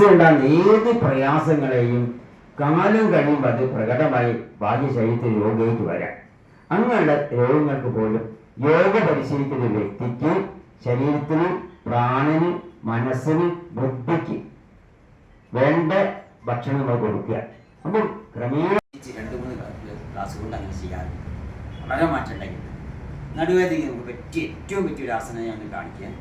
മനസ്സിലുണ്ടാകുന്ന ഏത് പ്രയാസങ്ങളെയും കാലം കഴിയുമ്പോൾ അത് പ്രകടമായി ഭാഗ്യശരീരത്തിൽ യോഗയ്ക്ക് വരാം. അങ്ങനെയുള്ള രോഗങ്ങൾക്ക് പോലും യോഗ പരിശീലിക്കുന്ന വ്യക്തിക്ക് ശരീരത്തിന്, പ്രാണന്, മനസ്സിന്, ബുദ്ധിക്ക് വേണ്ട ഭക്ഷണങ്ങൾ കൊടുക്കുക. അപ്പോൾ ക്രമേണ 2-3 ക്ലാസ് കൊണ്ട് അങ്ങനെ ചെയ്യാറുണ്ട്. വളരെ മാറ്റം ഉണ്ടാക്കിയിട്ടുണ്ട്. നടുവേദനയ്ക്ക് നമുക്ക് പറ്റിയ ഏറ്റവും പറ്റിയൊരു ആസനം ഞാൻ കാണിക്കാം.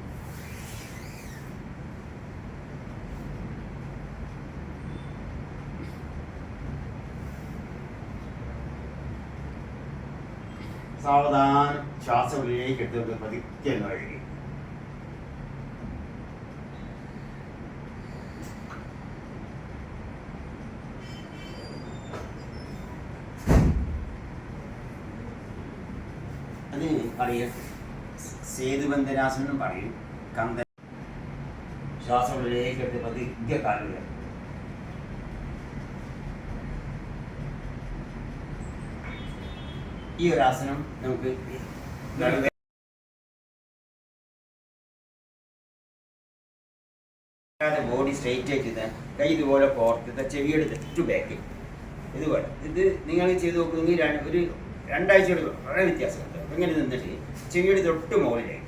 സാവധാനം ശ്വാസം ഉള്ളിലേക്ക് എടുത്ത് പതുക്കെ കഴുകി. അത് പറയും സേതുബന്ധനാസനം പറയും. കന്ത ശ്വാസം ഉള്ളിലേക്ക് എടുത്ത് പതുക്കെ കഴുകുക. ഈ ഒരു ആസനം നമുക്ക് ബോഡി സ്ട്രെയിറ്റ് ആയിട്ട് കൈ ഇതുപോലെ കോർത്ത് ചെവിയുടെ തെറ്റു ബാക്ക് ഇതുപോലെ. ഇത് നിങ്ങൾ ചെയ്ത് നോക്കുമെങ്കിൽ ഒരു 2 ആഴ്ചയോട് വളരെ വ്യത്യാസമുണ്ട്. ഇങ്ങനെ നിന്നിട്ട് ചെവിയുടെ തൊട്ട് മുകളിലേക്ക്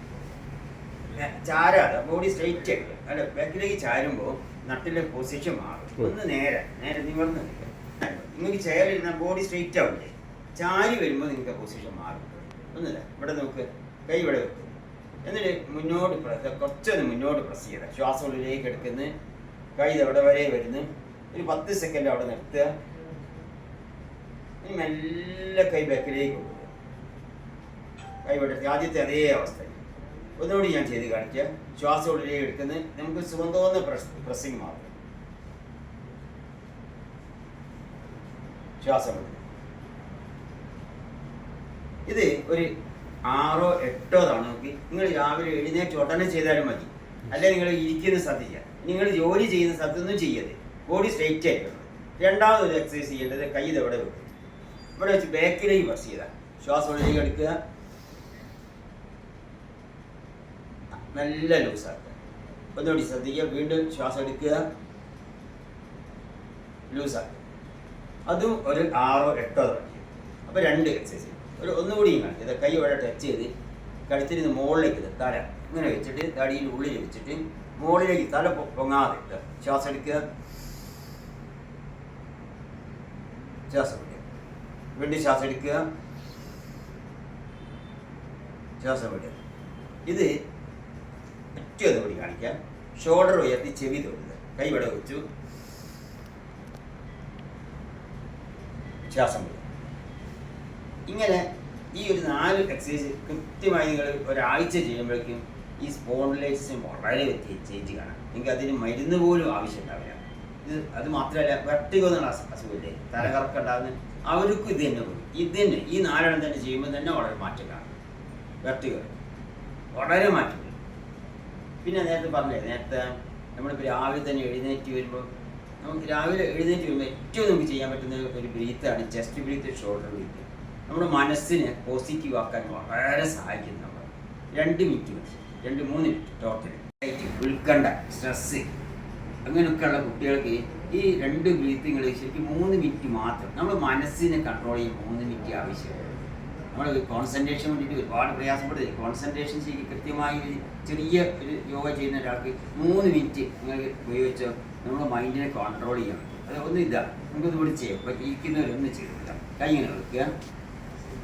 ചാരാതെ ബോഡി സ്ട്രെയിറ്റ് ആയിട്ട് അല്ല ബാക്കിലേക്ക് ചാരുമ്പോൾ നട്ടിലെ പൊസിഷൻ മാറും. ഒന്ന് നേരെ നിവർന്ന് നിൽക്കുക. നിങ്ങൾക്ക് ചെയറിരുന്ന ബോഡി സ്ട്രെയിറ്റ് ആവില്ലേ, ചാരി വരുമ്പോൾ നിങ്ങൾക്ക് പൊസിഷൻ മാറും. ഒന്നുമില്ല, ഇവിടെ നോക്ക്, കൈ ഇവിടെ വെക്കും. എന്നിട്ട് മുന്നോട്ട് കുറച്ചൊന്ന് മുന്നോട്ട് പ്രസ് ചെയ്യുക. ശ്വാസം ഉള്ളിലേക്ക് എടുക്കുന്നു, കൈ എവിടെ വരെ വരുന്നു. ഒരു 10 സെക്കൻഡ് അവിടെ നിർത്തുക. ഇനി മെല്ലെ കൈ ബാക്കിലേക്ക് കൊടുക്കുക. കൈ വിടരുത്. ആദ്യത്തെ അതേ അവസ്ഥ ഒന്നുകൂടി ഞാൻ ചെയ്ത് കാണിക്കുക. ശ്വാസം ഉള്ളിലേക്ക് എടുക്കുന്നത് നമുക്ക് സ്വന്തം പ്രസ്സിങ് മാറും. ശ്വാസം വിടുക. ഇത് ഒരു 6-8 തവണ നോക്കി. നിങ്ങൾ രാവിലെ എഴുന്നേറ്റ് ഉടനെ ചെയ്താലും മതി. അല്ലെ നിങ്ങൾ ഇരിക്കുന്ന ശ്രദ്ധിക്കുക. നിങ്ങൾ ജോലി ചെയ്യുന്ന സ്ഥലത്തൊന്നും ചെയ്യരുത്. ബോഡി സ്ട്രെയിറ്റ് ആയിരിക്കണം. രണ്ടാമതൊരു എക്സസൈസ് ചെയ്യേണ്ടത് കൈ ഇതെവിടെ വെക്കും. ഇവിടെ വെച്ച് ബാക്കിലേക്ക് പ്രസ് ചെയ്താൽ ശ്വാസം ഉള്ളിലേക്ക് എടുക്കുക. നല്ല ലൂസാക്കുക. ഒന്നുകൂടി ശ്രദ്ധിക്കുക. വീണ്ടും ശ്വാസം എടുക്കുക, ലൂസാക്കുക. അതും ഒരു 6-8 തവണ. അപ്പോൾ 2 എക്സസൈസ്. ഒന്നുകൂടി കാണിക്കുക. കൈ ഇവിടെ ടച്ച് ചെയ്ത് കഴുത്തിന് മുകളിലേക്ക് തല ഇങ്ങനെ വെച്ചിട്ട് തടിയിൽ ഉള്ളിൽ വെച്ചിട്ട് മുകളിലേക്ക് തല പൊങ്ങാതെ ശ്വാസം എടുക്കുക. ശ്വാസം വിടുക. വീണ്ടും ശ്വാസം എടുക്കുക, ശ്വാസം വിടുക. ഇത് ഏറ്റവും കൂടി കാണിക്കാം. ഷോൾഡർ ഉയർത്തി ചെവി തൊടുക. കൈ ഇവിടെ വെച്ചു, ശ്വാസം വിടുക. ഇങ്ങനെ ഈ ഒരു 4 എക്സസൈസ് കൃത്യമായി നിങ്ങൾ ഒരാഴ്ച ചെയ്യുമ്പോഴേക്കും ഈ സ്പോണ്ടിലൈറ്റിസിന് വളരെ ചേഞ്ച് കാണാം. നിങ്ങൾക്ക് അതിന് മരുന്ന് പോലും ആവശ്യമുണ്ടാവില്ല. അത് മാത്രമല്ല, വെർട്ടിഗോ എന്നുള്ള അസുഖമില്ലേ, തലകറക്കം ഉണ്ടാകുന്ന അവർക്കും ഇത് തന്നെ പോലും. ഇത് തന്നെ ഈ 4 എണ്ണം തന്നെ ചെയ്യുമ്പോൾ തന്നെ വളരെ മാറ്റം കാണും. വെർട്ടിഗോ വളരെ മാറ്റം. പിന്നെ നേരത്തെ പറഞ്ഞില്ലേ, നേരത്തെ നമ്മളിപ്പോൾ രാവിലെ തന്നെ എഴുന്നേറ്റ് വരുമ്പോൾ നമുക്ക് ഏറ്റവും നമുക്ക് ചെയ്യാൻ പറ്റുന്ന ഒരു ബ്രീത്താണ് ചെസ്റ്റ് ബ്രീത്ത്, ഷോൾഡർ ബ്രീത്ത്. നമ്മുടെ മനസ്സിനെ പോസിറ്റീവ് ആക്കാൻ വളരെ സഹായിക്കുന്നു. നമ്മൾ 2 മിനിറ്റ് മതി, 2-3 മിനിറ്റ് ടോട്ടൽ. ഉത്കണ്ഠ, സ്ട്രെസ് അങ്ങനെയൊക്കെയുള്ള കുട്ടികൾക്ക് ഈ 2 ബ്രീത്തിങ്ങൾ ശരിക്കും 3 മിനിറ്റ് മാത്രം. നമ്മൾ മനസ്സിനെ കൺട്രോൾ ചെയ്യാൻ 3 മിനിറ്റ് ആവശ്യമാണ്. നമ്മൾ കോൺസെൻട്രേഷൻ വേണ്ടിയിട്ട് ഒരുപാട് പ്രയാസപ്പെടുന്നത്. കോൺസെൻട്രേഷൻ ശരിക്കും കൃത്യമായി ചെറിയ ഒരു യോഗ ചെയ്യുന്ന ഒരാൾക്ക് 3 മിനിറ്റ് നിങ്ങൾ ഉപയോഗിച്ചാൽ നമ്മുടെ മൈൻഡിനെ കൺട്രോൾ ചെയ്യാൻ പറ്റും. അത് ഒന്നും ഇതാ, നമുക്കത് കൂടി ചെയ്യാം. അപ്പോൾ ഇരിക്കുന്നവരൊന്നും ചെയ്തില്ല. കൈ ഇങ്ങനെ വെക്കുക,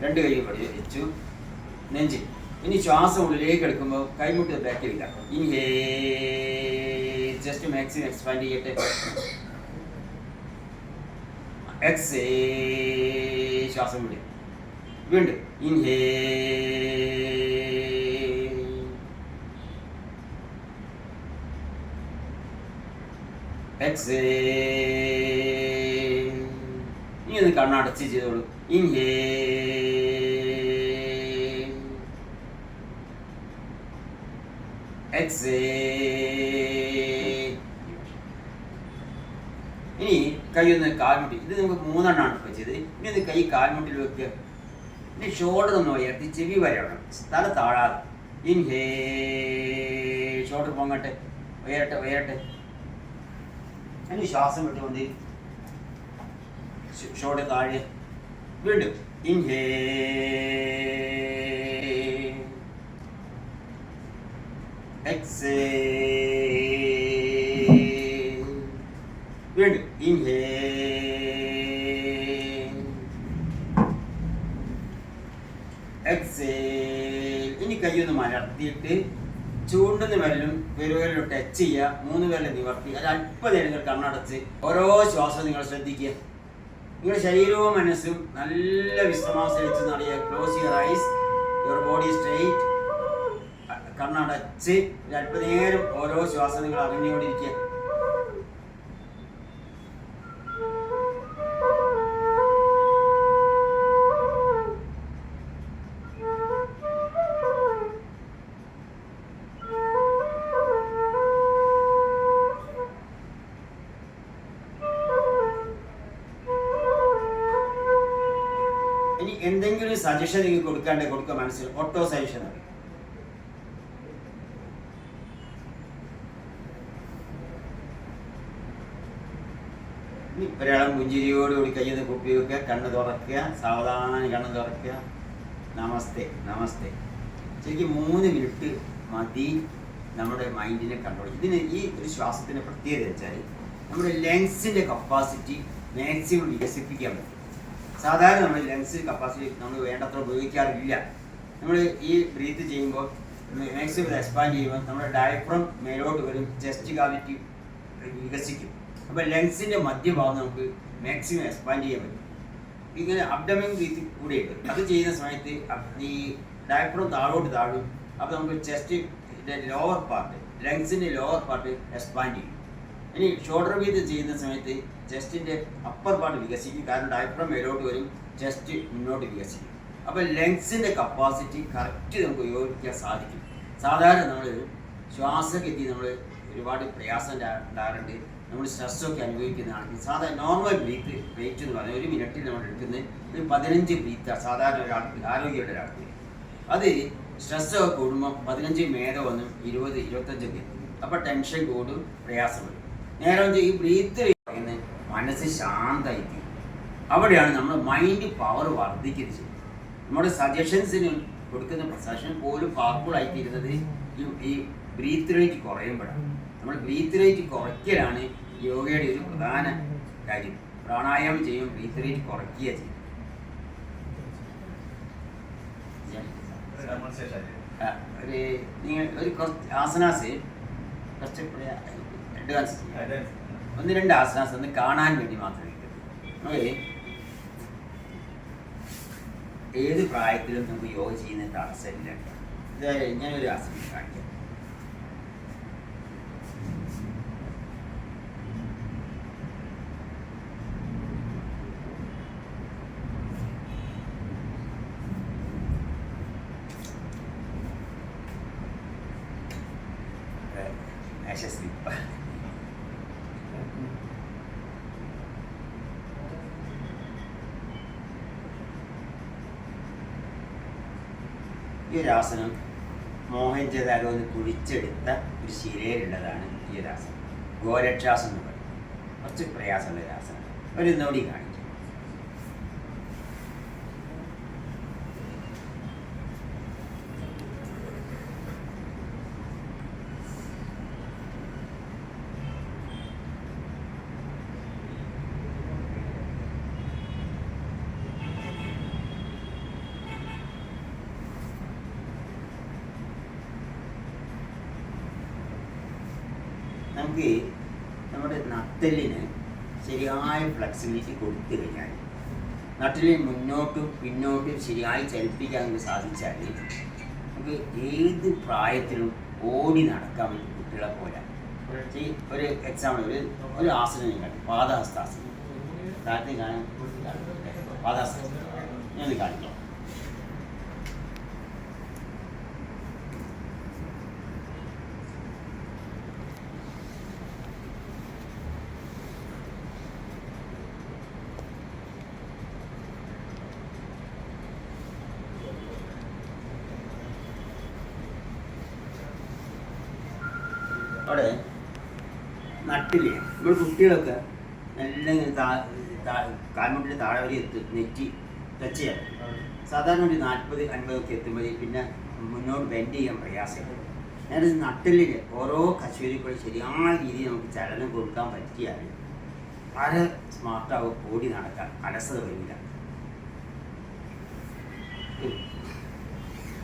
2 കൈ വെച്ചു നെഞ്ചിൽ. ഇനി ശ്വാസം ഉള്ളിലേക്ക് എടുക്കുമ്പോൾ കൈമുട്ട് ബാക്കിൽ ഇല്ല. ഇൻഹേ ജസ്റ്റ് മാക്സിമം എക്സ്പാൻഡ് ചെയ്യട്ടെ. എക്സേ ശ്വാസം വിടുക. വീണ്ടും ഇൻഹേ എക്സേ. ഇനി ഒന്ന് കണ്ണടച്ച് ചെയ്തോളൂ. ഇൻഹേ എക്സേ. ഇനി കൈ ഒന്ന് കാൽമുട്ടി. ഇത് നമുക്ക് 3 എണ്ണമാണ് ഇപ്പോൾ ചെയ്തത്. ഇനി ഒന്ന് കൈ കാൽമുട്ടിൽ വെക്കുക. ഇനി ഷോൾഡർ ഒന്ന് ഉയർത്തി ചെവി വരണം, തല താഴാതെ. ഇൻഹേ ഷോൾഡർ പൊങ്ങട്ടെ, ഉയരട്ടെ. അതിന് ശ്വാസം വിട്ടുകൊണ്ട് ഷോടെ താഴെ വീണ്ടും ഇൻഹേൽ എക്സേൽ വീണ്ടും ഇൻഹേൽ എക്സേൽ. ഇനി കൈയൊന്ന് മലർത്തിയിട്ട് ചൂണ്ടുന്ന വിരലും പെരുവിരലും ടച്ച് ചെയ്യുക, 3 വിരലും നിവർത്തി അത് അല്പനേരം നിങ്ങൾ കണ്ണടച്ച് ഓരോ ശ്വാസവും നിങ്ങൾ ശ്രദ്ധിക്കുക. നിങ്ങളുടെ ശരീരവും മനസ്സും നല്ല വിശ്രമാവസ്ഥയിച്ച് നടക്കുക. Close your eyes, your body straight. കണ്ണടച്ച് അല്പനേരം ഓരോ ശ്വാസം നിങ്ങൾ അറിഞ്ഞുകൊണ്ടിരിക്കുക. ഇനി എന്തെങ്കിലും സജഷൻ നിങ്ങൾക്ക് കൊടുക്കുക മനസ്സിൽ ഓട്ടോ സജഷൻ ആണ്. ഒരാളെ പുഞ്ചിരിയോടുകൂടി കയ്യിൽ കുപ്പി വെക്കുക, കണ്ണ് തുറക്കുക, സാവധാനം കണ്ണ് തുറക്കുക. നമസ്തേ നമസ്തേ. ശരിക്കും 3 മിനിറ്റ് മതി നമ്മുടെ മൈൻഡിനെ കൺട്രോൾ. ഇതിന് ഈ ഒരു ശ്വാസത്തിൻ്റെ പ്രത്യേകത വെച്ചാൽ നമ്മുടെ ലങ്സിൻ്റെ കപ്പാസിറ്റി മാക്സിമം വികസിപ്പിക്കാൻ പറ്റും. സാധാരണ നമ്മൾ ലങ്സ് കപ്പാസിറ്റി നമ്മൾ വേണ്ടത്ര ഉപയോഗിക്കാറില്ല. നമ്മൾ ഈ ബ്രീത്ത് ചെയ്യുമ്പോൾ മാക്സിമം എക്സ്പാൻഡ് ചെയ്യുമ്പോൾ നമ്മുടെ ഡയഫ്രം മേലോട്ട് വരും, ചെസ്റ്റ് കാവിറ്റി വികസിക്കും. അപ്പോൾ ലങ്സിൻ്റെ മധ്യഭാഗം നമുക്ക് മാക്സിമം എക്സ്പാൻഡ് ചെയ്യാൻ പറ്റും. ഇങ്ങനെ അബ്ഡമിൻ ബ്രീത്ത് കൂടെയുണ്ട്. അത് ചെയ്യുന്ന സമയത്ത് ഈ ഡയഫ്രം താഴോട്ട് താഴും. അപ്പോൾ നമുക്ക് ചെസ്റ്റിൻ്റെ ലോവർ പാർട്ട്, ലങ്സിൻ്റെ ലോവർ പാർട്ട് എക്സ്പാൻഡ് ചെയ്യും. ഇനി ഷോൾഡർ ബ്രീത്ത് ചെയ്യുന്ന സമയത്ത് ചെസ്റ്റിൻ്റെ അപ്പർ പാർട്ട് വികസിക്കും. കാരണം ഡയഫ്രം മേലോട്ട് വരും, ചെസ്റ്റ് മുന്നോട്ട് വികസിക്കും. അപ്പോൾ ലങ്സിൻ്റെ കപ്പാസിറ്റി കറക്റ്റ് നമുക്ക് ഉപയോഗിക്കാൻ സാധിക്കും. സാധാരണ നമ്മൾ ശ്വാസഗതി നമ്മൾ ഒരുപാട് പ്രയാസം ഉണ്ടാകാറുണ്ട്. നമ്മൾ സ്ട്രെസ്സൊക്കെ അനുഭവിക്കുന്നതാണെങ്കിൽ സാധാരണ നോർമൽ ബ്രീത്ത് റേറ്റ് എന്ന് പറഞ്ഞാൽ 1 മിനിറ്റിൽ നമ്മൾ എടുക്കുന്നത് ഒരു 15 ബ്രീത്താണ് സാധാരണ ഒരാൾക്ക്, ആരോഗ്യമുള്ള ഒരാൾക്ക്. അത് സ്ട്രെസ്സൊക്കെ കൂടുമ്പോൾ 15 മേലെ വന്ന് 20-25 അപ്പോൾ ടെൻഷൻ കൂടും, പ്രയാസം വരും. നേരെ ഈ ബ്രീത്ത് പറയുന്നത് മനസ്സ് ശാന്തമായിരിക്കും. അവിടെയാണ് നമ്മൾ മൈൻഡ് പവർ വർദ്ധിക്കുന്നത് ചെയ്യുന്നത്. നമ്മുടെ സജഷൻസിന് കൊടുക്കുന്ന സജഷൻ പോലും പവർഫുൾ ആയിത്തീരുന്നത് ഈ ബ്രീത്ത് റേറ്റ് കുറയുമ്പോഴാണ്. നമ്മൾ ബ്രീത്ത് റേറ്റ് കുറയ്ക്കലാണ് യോഗയുടെ ഒരു പ്രധാന കാര്യം. പ്രാണായാമം ചെയ്യും, ബ്രീത്ത് റേറ്റ് കുറയ്ക്കുക ചെയ്യും. ഒരു കുറച്ച് ആസനാസ് കുറച്ച് അഡ്വാൻസ് 1-2 ആസനാസ് ഒന്ന് കാണാൻ വേണ്ടി മാത്രമേ നമുക്ക് ഏത് പ്രായത്തിലും നമുക്ക് യോഗ ചെയ്യുന്ന തടസ്സമില്ല. ഇതായത് ഇങ്ങനൊരു ആസനം കാണിക്കാം. ഈ ഒരു ആസനം മോഹൻജദാരോന്ന് കുഴിച്ചെടുത്ത ഒരു ശിലയിലുള്ളതാണ് ഈ ഒരു ആസനം. ഗോരക്ഷാസനം എന്ന് പറയും. കുറച്ച് പ്രയാസമുള്ള ഒരു ആസനം. ഒരു നോടി കാണിക്കും. നമുക്ക് നമ്മുടെ നട്ടെല്ലിന് ശരിയായ ഫ്ലെക്സിബിലിറ്റി കൊടുത്തു കഴിഞ്ഞാൽ, നട്ടെല്ലിന് മുന്നോട്ടും പിന്നോട്ടും ശരിയായി ചലിപ്പിക്കാൻ നമുക്ക് സാധിച്ചാൽ നമുക്ക് ഏത് പ്രായത്തിലും ഓടി നടക്കാൻ പറ്റും കുട്ടികളെ പോലെ. ഒരു എക്സാമ്പിൾ, ഒരു ആസനം നിങ്ങൾ പാദഹസ്താസനം താഴത്തെ കാണാൻ പാദഹസ്താസനം ഞാൻ കാണിക്കാം. അവിടെ നട്ടില് നമ്മൾ കുട്ടികളൊക്കെ നല്ല ഇങ്ങനെ കാൽമുട്ടിൻ്റെ താഴെ വരെ നെറ്റി ടച്ച് ചെയ്യാം. സാധാരണ ഒരു 40-50 എത്തുമ്പോൾ പിന്നെ മുന്നോട്ട് ബെൻഡ് ചെയ്യാൻ പ്രയാസമാണ്. നേരെ നട്ടിലിൽ ഓരോ കശുവരിക്കൂടെ ശരിയായ രീതിയിൽ നമുക്ക് ചലനം കൊടുക്കാൻ പറ്റിയാൽ വളരെ സ്മാർട്ടാവും, ഓടി നടക്കാൻ അലസത വരില്ല.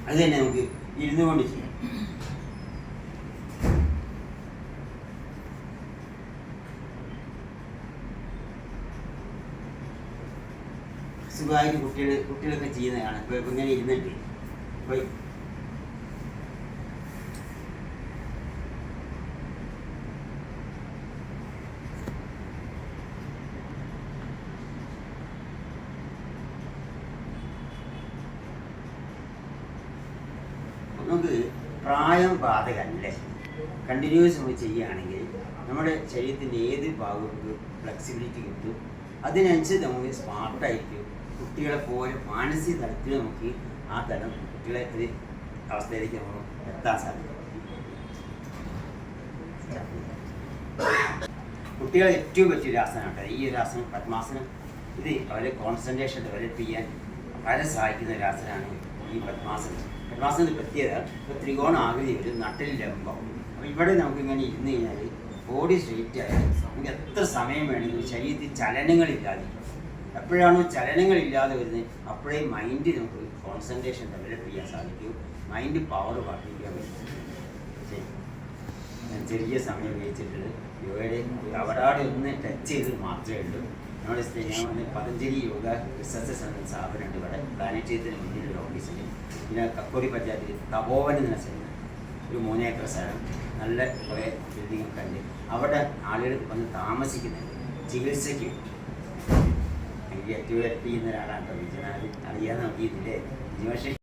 അത് തന്നെ നമുക്ക് ഇരുന്നു കൊണ്ട് ചെയ്യാം. സുഖമായിട്ട് കുട്ടികളൊക്കെ ചെയ്യുന്നതാണ്. ഇപ്പോൾ ഇങ്ങനെ ഇരുന്നിട്ട് ഇപ്പോൾ നമുക്ക് പ്രായം ബാധകമല്ല. കണ്ടിന്യൂസ് നമ്മൾ ചെയ്യുകയാണെങ്കിൽ നമ്മുടെ ശരീരത്തിൻ്റെ ഏത് ഭാഗങ്ങൾക്ക് ഫ്ലെക്സിബിലിറ്റി കിട്ടും. അതിനനുസരിച്ച് നമുക്ക് സ്മാർട്ടായിരിക്കും. കുട്ടികളെ പോലെ മാനസിക തലത്തിൽ നമുക്ക് ആ തലം കുട്ടികളെ ഒരു അവസ്ഥയിലേക്ക് നമുക്ക് എത്താൻ സാധിക്കും. കുട്ടികളെ ഏറ്റവും പറ്റിയൊരു ആസനമാണ് ഈ ഒരു ആസനം, പത്മാസനം. ഇത് അവരെ കോൺസെൻട്രേഷൻ ഡെവലപ്പ് ചെയ്യാൻ വളരെ സഹായിക്കുന്ന ഒരു ആസനമാണ് ഈ പത്മാസനം. പത്മാസനത്തിൻ്റെ പ്രത്യേകത ഇപ്പോൾ ത്രികോണാകൃതി ഒരു നട്ടിൽ ലംബം. അപ്പോൾ ഇവിടെ നമുക്ക് ഇങ്ങനെ ഇരുന്ന് കഴിഞ്ഞാൽ ബോഡി സ്ട്രെയിറ്റ് ആയാൽ നമുക്ക് എത്ര സമയം വേണമെങ്കിലും ശരീരത്തിൽ ചലനങ്ങളില്ലാതെ, എപ്പോഴാണോ ചലനങ്ങളില്ലാതെ വരുന്നത് അപ്പോഴേ മൈൻഡ് നമുക്ക് കോൺസെൻട്രേഷൻ ഡെവലപ്പ് ചെയ്യാൻ സാധിക്കും, മൈൻഡ് പവർ വർദ്ധിക്കാൻ പറ്റും. ഞാൻ ചെറിയ സമയം ഉപയോഗിച്ചിട്ടുള്ളത് യോഗയുടെ അവരാടെ ഒന്ന് ടച്ച് ചെയ്ത് മാത്രമേ ഉള്ളൂ. നമ്മുടെ ഞാൻ പതഞ്ജലി യോഗ റിസർച്ച് എന്ന സ്ഥാപനമുണ്ട് ഇവിടെ പ്ലാനറ്റേറിയത്തിന് മുന്നിലുള്ള ഓഫീസിൽ. പിന്നെ കക്കോടി പഞ്ചായത്തിൽ തപോവൻ എന്ന സ്ഥലം, ഒരു 3 ഏക്കർ സ്ഥലം, നല്ല കുറേ ബിൽഡിങ്ങൊക്കെ ഉണ്ട്. അവിടെ ആളുകൾ വന്ന് താമസിക്കുന്നുണ്ട് ചികിത്സയ്ക്ക്. എനിക്ക് ഏറ്റവും ഹെൽപ്പ് ചെയ്യുന്ന ഒരാളാണ് കേട്ടോ വിജയനാഥ്. അറിയാതെ നമുക്ക് ഇതിൻ്റെ ജീവശേഷി